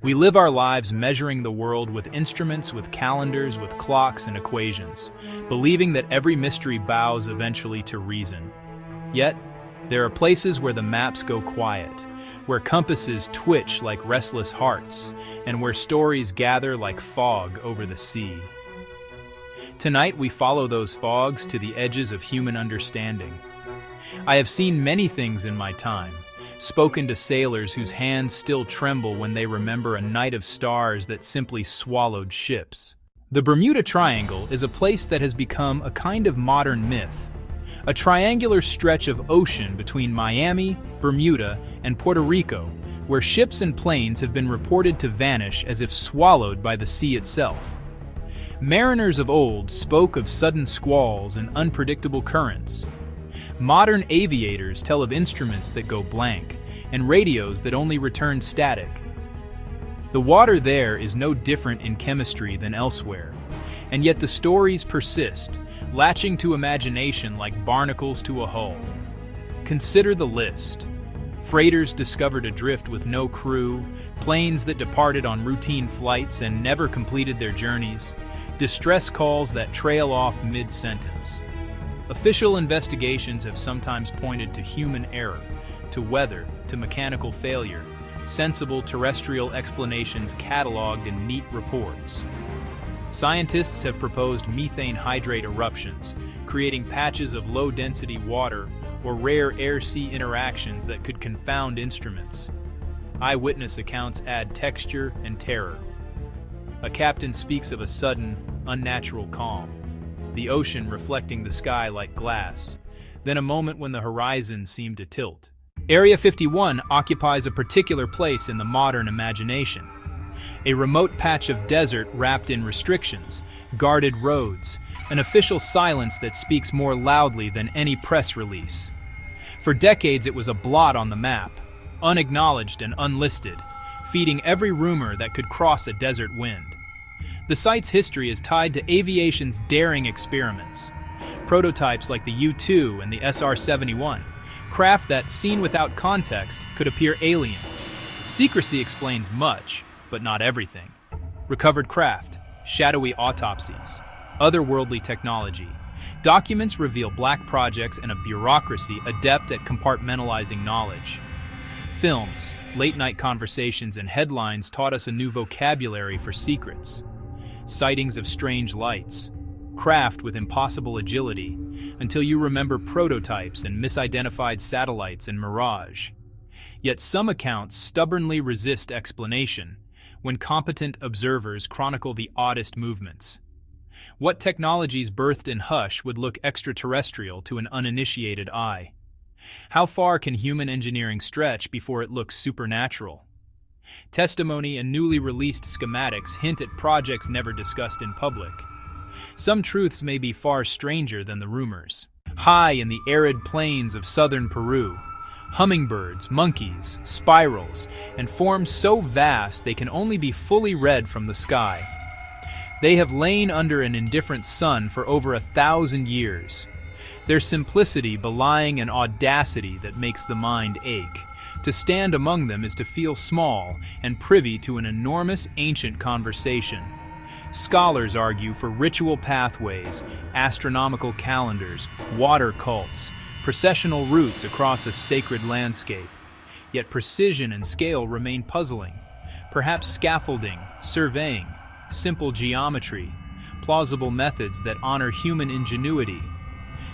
We live our lives measuring the world with instruments, with calendars, with clocks and equations, believing that every mystery bows eventually to reason. Yet, there are places where the maps go quiet, where compasses twitch like restless hearts, and where stories gather like fog over the sea. Tonight we follow those fogs to the edges of human understanding. I have seen many things in my time, spoken to sailors whose hands still tremble when they remember a night of stars that simply swallowed ships. The Bermuda Triangle is a place that has become a kind of modern myth, a triangular stretch of ocean between Miami, Bermuda, and Puerto Rico, where ships and planes have been reported to vanish as if swallowed by the sea itself. Mariners of old spoke of sudden squalls and unpredictable currents. Modern aviators tell of instruments that go blank, and radios that only return static. The water there is no different in chemistry than elsewhere, and yet the stories persist, latching to imagination like barnacles to a hull. Consider the list. Freighters discovered adrift with no crew, planes that departed on routine flights and never completed their journeys, distress calls that trail off mid-sentence. Official investigations have sometimes pointed to human error, to weather, to mechanical failure, sensible terrestrial explanations cataloged in neat reports. Scientists have proposed methane hydrate eruptions, creating patches of low-density water or rare air-sea interactions that could confound instruments. Eyewitness accounts add texture and terror. A captain speaks of a sudden, unnatural calm, the ocean reflecting the sky like glass, then a moment when the horizon seemed to tilt. Area 51 occupies a particular place in the modern imagination. A remote patch of desert wrapped in restrictions, guarded roads, an official silence that speaks more loudly than any press release. For decades it was a blot on the map, unacknowledged and unlisted, feeding every rumor that could cross a desert wind. The site's history is tied to aviation's daring experiments. Prototypes like the U-2 and the SR-71, craft that, seen without context, could appear alien. Secrecy explains much, but not everything. Recovered craft, shadowy autopsies, otherworldly technology. Documents reveal black projects and a bureaucracy adept at compartmentalizing knowledge. Films, late-night conversations, and headlines taught us a new vocabulary for secrets. Sightings of strange lights, craft with impossible agility, until you remember prototypes and misidentified satellites in mirage. Yet some accounts stubbornly resist explanation when competent observers chronicle the oddest movements. What technologies birthed in hush would look extraterrestrial to an uninitiated eye? How far can human engineering stretch before it looks supernatural? Testimony and newly released schematics hint at projects never discussed in public. Some truths may be far stranger than the rumors. High in the arid plains of southern Peru, hummingbirds, monkeys, spirals, and forms so vast they can only be fully read from the sky. They have lain under an indifferent sun for over 1,000 years, their simplicity belying an audacity that makes the mind ache. To stand among them is to feel small and privy to an enormous ancient conversation. Scholars argue for ritual pathways, astronomical calendars, water cults, processional routes across a sacred landscape. Yet precision and scale remain puzzling. Perhaps scaffolding, surveying, simple geometry, plausible methods that honor human ingenuity.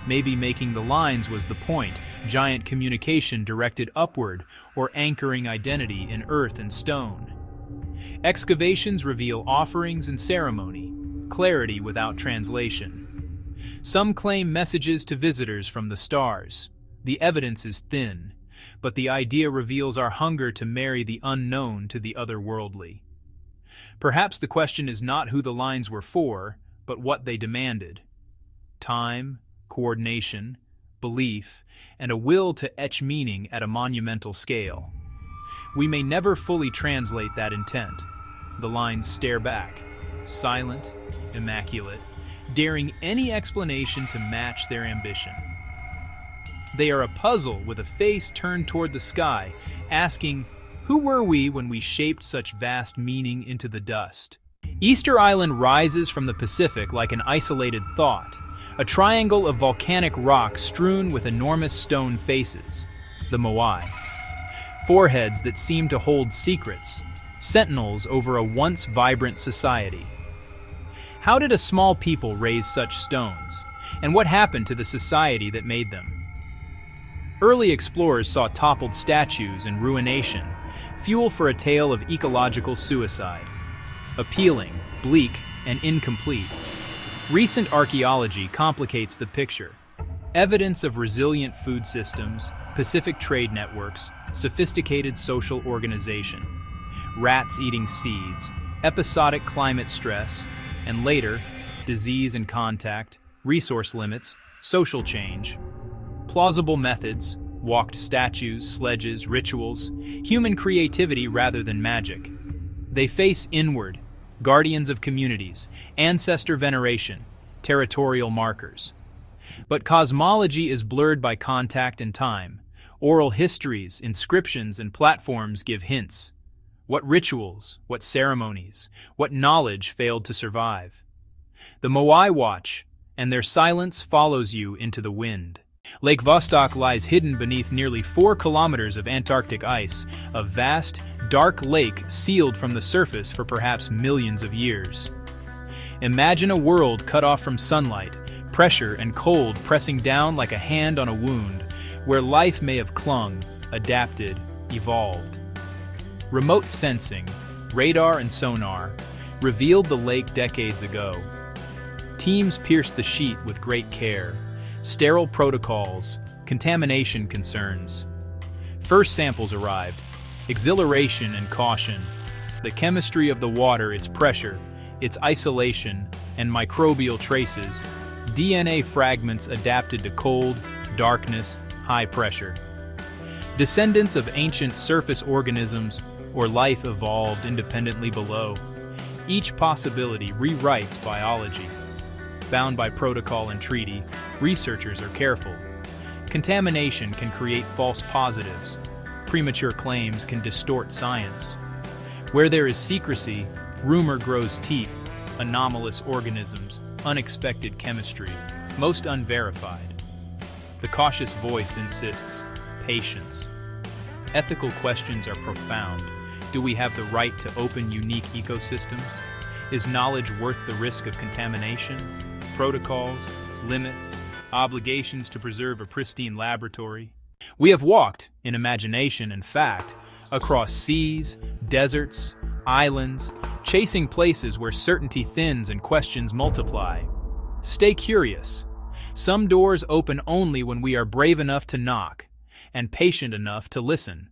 Maybe making the lines was the point, giant communication directed upward or anchoring identity in earth and stone. Excavations reveal offerings and ceremony, clarity without translation. Some claim messages to visitors from the stars. The evidence is thin, but the idea reveals our hunger to marry the unknown to the otherworldly. Perhaps the question is not who the lines were for, but what they demanded. Time, coordination, belief, and a will to etch meaning at a monumental scale. We may never fully translate that intent. The lines stare back, silent, immaculate, daring any explanation to match their ambition. They are a puzzle with a face turned toward the sky, asking, Who were we when we shaped such vast meaning into the dust? Easter Island rises from the Pacific like an isolated thought, a triangle of volcanic rock strewn with enormous stone faces, the Moai. Foreheads that seem to hold secrets, sentinels over a once vibrant society. How did a small people raise such stones, and what happened to the society that made them? Early explorers saw toppled statues and ruination, fuel for a tale of ecological suicide. Appealing, bleak, and incomplete. Recent archaeology complicates the picture. Evidence of resilient food systems, Pacific trade networks, sophisticated social organization. Rats eating seeds, episodic climate stress, and later, disease and contact, resource limits, social change. Plausible methods, walked statues, sledges, rituals, human creativity rather than magic. They face inward, guardians of communities, ancestor veneration, territorial markers. But cosmology is blurred by contact and time. Oral histories, inscriptions, and platforms give hints. What rituals, what ceremonies, what knowledge failed to survive? The Moai watch, and their silence follows you into the wind. Lake Vostok lies hidden beneath nearly 4 kilometers of Antarctic ice, a vast, dark lake sealed from the surface for perhaps millions of years. Imagine a world cut off from sunlight, pressure and cold pressing down like a hand on a wound, where life may have clung, adapted, evolved. Remote sensing, radar and sonar, revealed the lake decades ago. Teams pierced the sheet with great care. Sterile protocols, contamination concerns. First samples arrived. Exhilaration and caution. The chemistry of the water, its pressure, its isolation, and microbial traces. DNA fragments adapted to cold, darkness, high pressure. Descendants of ancient surface organisms or life evolved independently below. Each possibility rewrites biology. Bound by protocol and treaty, researchers are careful. Contamination can create false positives. Premature claims can distort science. Where there is secrecy, rumor grows teeth, anomalous organisms, unexpected chemistry, most unverified. The cautious voice insists, patience. Ethical questions are profound. Do we have the right to open unique ecosystems? Is knowledge worth the risk of contamination? Protocols, limits, obligations to preserve a pristine laboratory. We have walked, in imagination and fact, across seas, deserts, islands, chasing places where certainty thins and questions multiply. Stay curious. Some doors open only when we are brave enough to knock and patient enough to listen.